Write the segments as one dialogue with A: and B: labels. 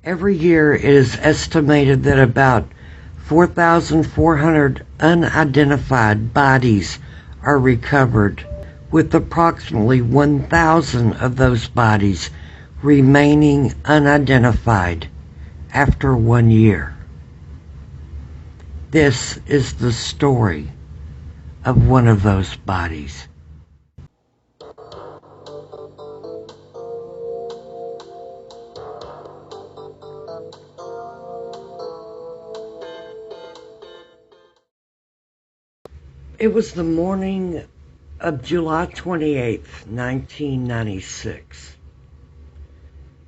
A: Every year it is estimated that about 4,400 unidentified bodies are recovered, with approximately 1,000 of those bodies remaining unidentified after 1 year. This is the story of one of those bodies. It was the morning of July 28th, 1996,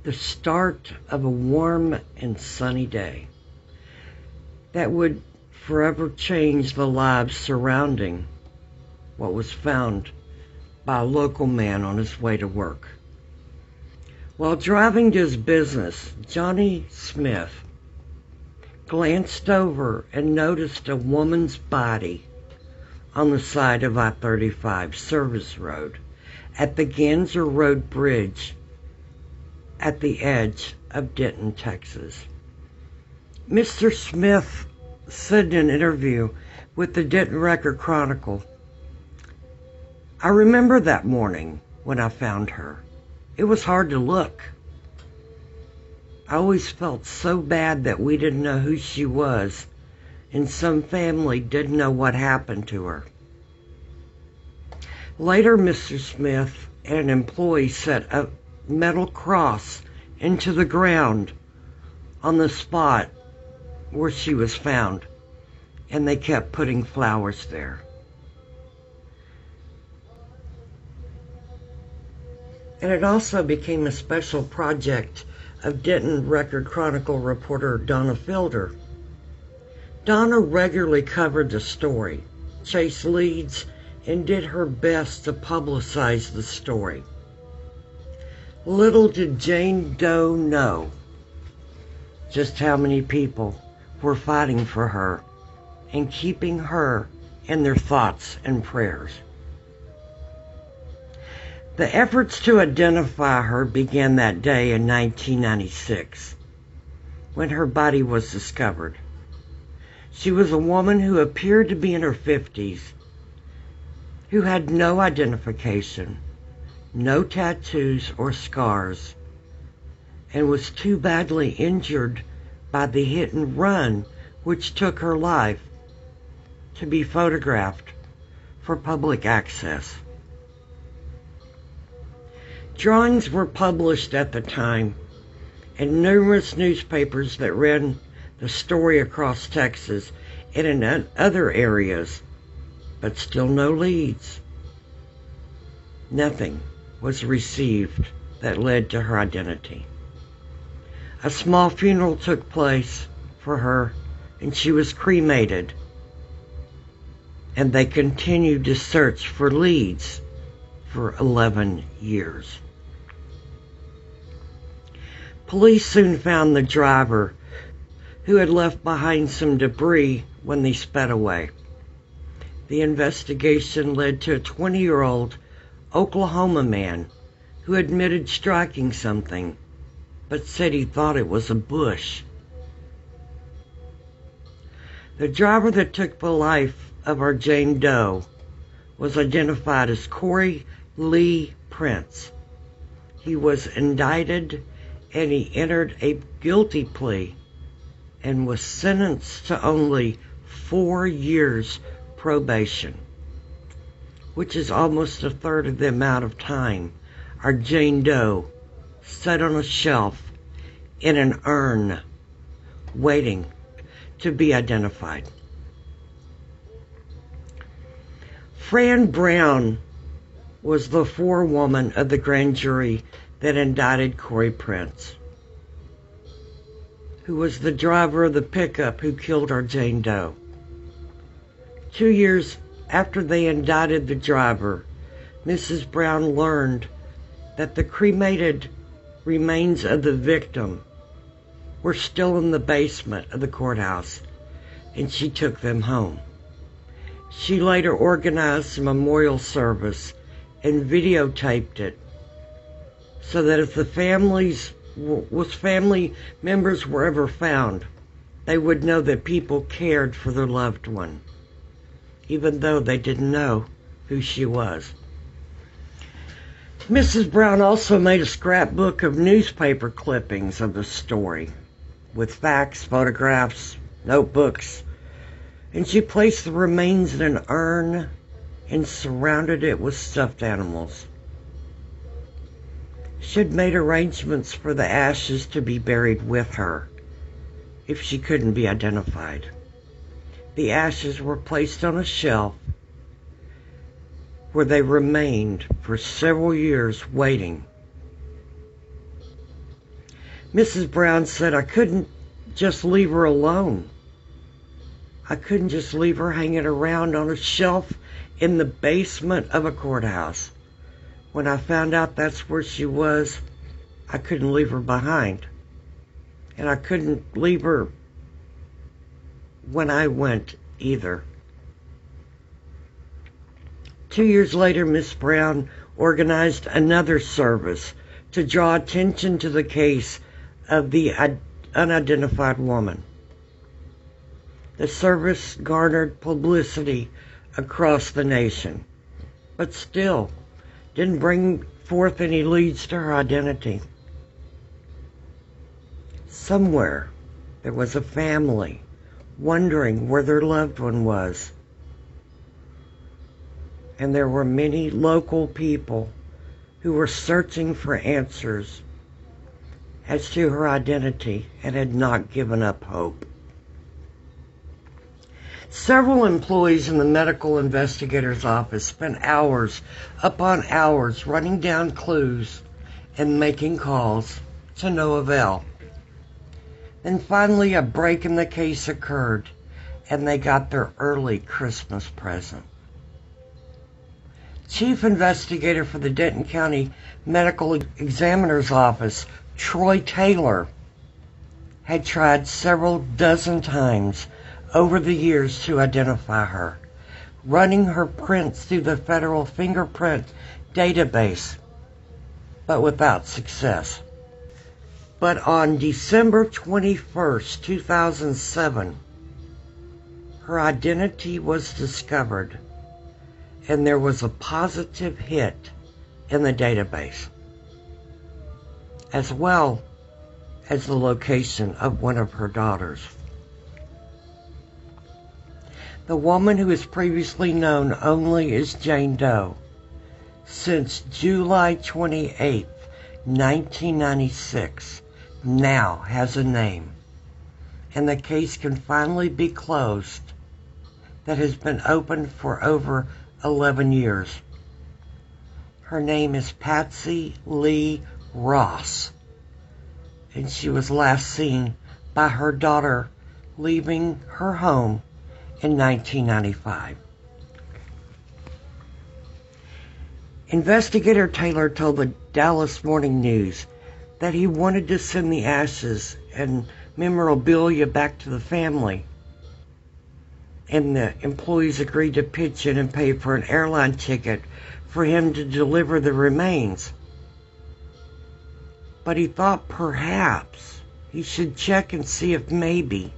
A: the start of a warm and sunny day that would forever change the lives surrounding what was found by a local man on his way to work. While driving to his business, Johnny Smith glanced over and noticed a woman's body on the side of I-35 Service Road at the Ganser Road Bridge at the edge of Denton, Texas. Mr. Smith said in an interview with the Denton Record-Chronicle, "I remember that morning when I found her. It was hard to look. I always felt so bad that we didn't know who she was, and some family didn't know what happened to her." Later, Mr. Smith and an employee set a metal cross into the ground on the spot where she was found, and they kept putting flowers there. And it also became a special project of Denton Record-Chronicle reporter Donna Fielder. Donna regularly covered the story, chased leads, and did her best to publicize the story. Little did Jane Doe know just how many people were fighting for her and keeping her in their thoughts and prayers. The efforts to identify her began that day in 1996, when her body was discovered. She was a woman who appeared to be in her 50s, who had no identification, no tattoos or scars, and was too badly injured by the hit and run which took her life to be photographed for public access. Drawings were published at the time, and numerous newspapers that ran the story across Texas and in other areas, but still no leads. Nothing was received that led to her identity. A small funeral took place for her, and she was cremated, and they continued to search for leads for 11 years. Police soon found the driver, who had left behind some debris when they sped away. The investigation led to a 20-year-old Oklahoma man who admitted striking something, but said he thought it was a bush. The driver that took the life of our Jane Doe was identified as Corey Lee Prince. He was indicted and he entered a guilty plea and was sentenced to only 4 years probation, which is almost a third of the amount of time our Jane Doe sat on a shelf in an urn waiting to be identified. Fran Brown was the forewoman of the grand jury that indicted Corey Prince, who was the driver of the pickup who killed our Jane Doe. 2 years after they indicted the driver, Mrs. Brown learned that the cremated remains of the victim were still in the basement of the courthouse, and she took them home. She later organized a memorial service and videotaped it so that if the families was family members were ever found, they would know that people cared for their loved one, even though they didn't know who she was. Mrs. Brown also made a scrapbook of newspaper clippings of the story, with facts, photographs, notebooks, and she placed the remains in an urn and surrounded it with stuffed animals. She had made arrangements for the ashes to be buried with her if she couldn't be identified. The ashes were placed on a shelf where they remained for several years waiting. Mrs. Brown said, "I couldn't just leave her alone. I couldn't just leave her hanging around on a shelf in the basement of a courthouse. When I found out that's where she was, I couldn't leave her behind. And I couldn't leave her when I went either." 2 years later, Miss Brown organized another service to draw attention to the case of the unidentified woman. The service garnered publicity across the nation, but still didn't bring forth any leads to her identity. Somewhere there was a family wondering where their loved one was. And there were many local people who were searching for answers as to her identity and had not given up hope. Several employees in the medical investigator's office spent hours upon hours running down clues and making calls to no avail. Then finally a break in the case occurred, and they got their early Christmas present. Chief investigator for the Denton County Medical Examiner's Office, Troy Taylor, had tried several dozen times over the years to identify her, running her prints through the federal fingerprint database, but without success. But on December 21st, 2007, her identity was discovered, and there was a positive hit in the database, as well as the location of one of her daughters. The woman who was previously known only as Jane Doe, since July 28, 1996, now has a name, and the case can finally be closed that has been open for over 11 years. Her name is Patsy Lee Ross, and she was last seen by her daughter leaving her home in 1995. Investigator Taylor told the Dallas Morning News that he wanted to send the ashes and memorabilia back to the family, and the employees agreed to pitch in and pay for an airline ticket for him to deliver the remains. But he thought perhaps he should check and see if maybe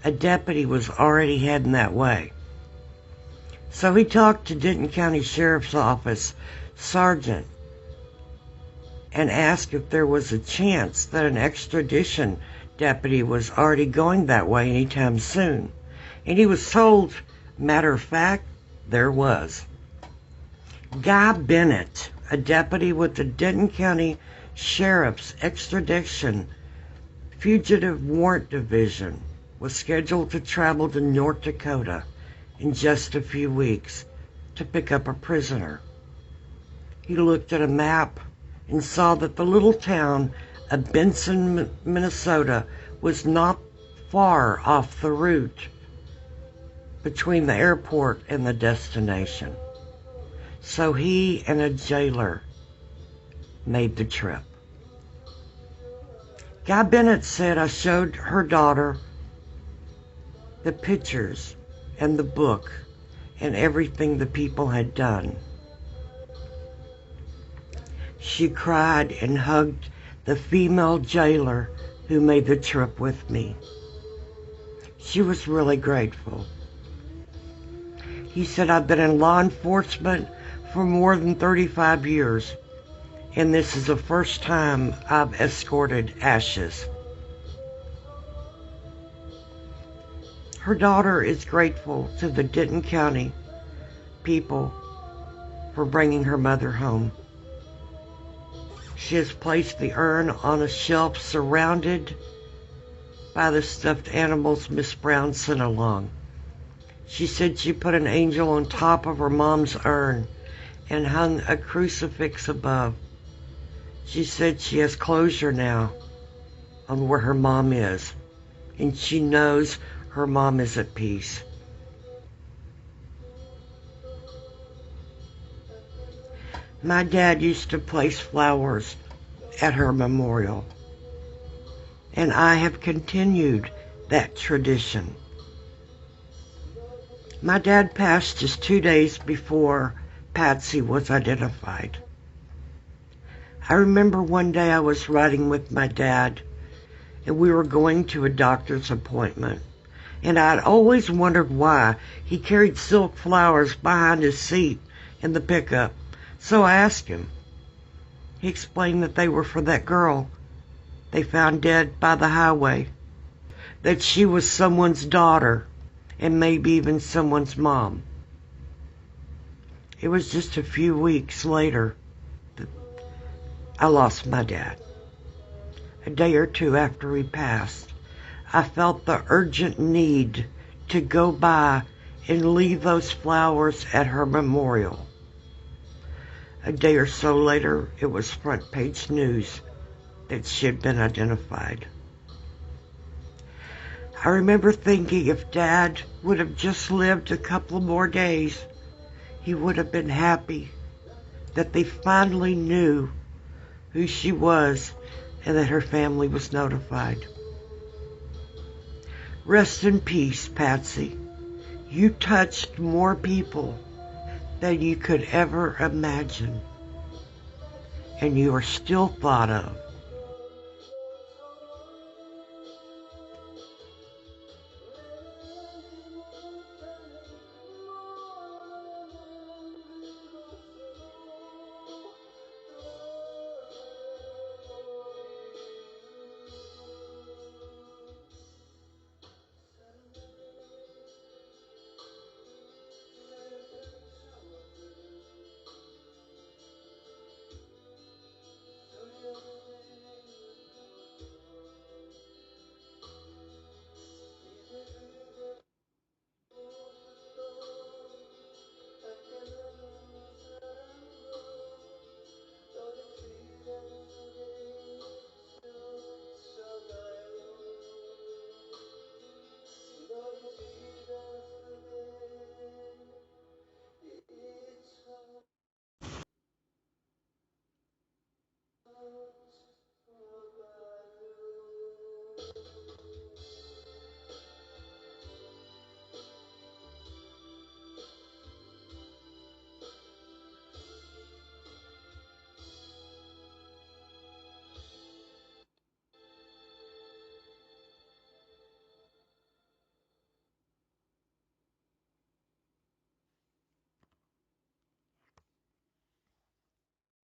A: a deputy was already heading that way. So he talked to Denton County Sheriff's Office Sergeant and asked if there was a chance that an extradition deputy was already going that way anytime soon. And he was told, matter of fact, there was. Guy Bennett, a deputy with the Denton County Sheriff's Extradition Fugitive Warrant Division, was scheduled to travel to North Dakota in just a few weeks to pick up a prisoner. He looked at a map and saw that the little town of Benson, Minnesota was not far off the route between the airport and the destination. So he and a jailer made the trip. Guy Bennett said, "I showed her daughter the pictures and the book and everything the people had done. She cried and hugged the female jailer who made the trip with me. She was really grateful. He said, I've been in law enforcement for more than 35 years, and this is the first time I've escorted ashes. Her daughter is grateful to the Denton County people for bringing her mother home. She has placed the urn on a shelf surrounded by the stuffed animals Miss Brown sent along. She said she put an angel on top of her mom's urn and hung a crucifix above. She said she has closure now on where her mom is, and she knows her mom is at peace. My dad used to place flowers at her memorial, and I have continued that tradition. My dad passed just 2 days before Patsy was identified. I remember one day I was riding with my dad, and we were going to a doctor's appointment, and I'd always wondered why he carried silk flowers behind his seat in the pickup. So I asked him. He explained that they were for that girl they found dead by the highway, that she was someone's daughter and maybe even someone's mom. It was just a few weeks later that I lost my dad. A day or two after he passed, I felt the urgent need to go by and leave those flowers at her memorial. A day or so later, it was front page news that she had been identified. I remember thinking if Dad would have just lived a couple more days, he would have been happy that they finally knew who she was and that her family was notified. Rest in peace, Patsy. You touched more people than you could ever imagine, and you are still thought of